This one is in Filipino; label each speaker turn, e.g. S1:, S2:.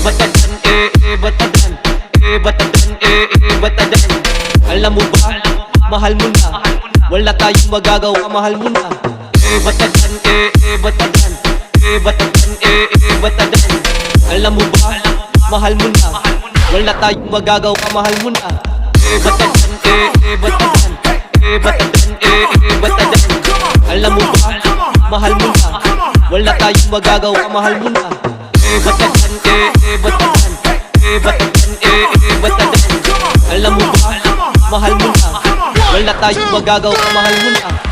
S1: Batadan, batadan, batadan, batadan. Alam mo ba, mahal mo na. Wala tayong magagawa, mahal mo na. Batadan, batadan, batadan, batadan. Alam mo ba, mahal mo na. Wala tayong magagawa, mahal mo na. Batadan, batadan, batadan, batadan. Alam mo ba, mahal mo na. Wala tayong magagawa, mahal mo na. Batadan, batadan, batadan, batadan. Alam mo ba, mahal mo na. Wala tayong magagawa, mahal mo na.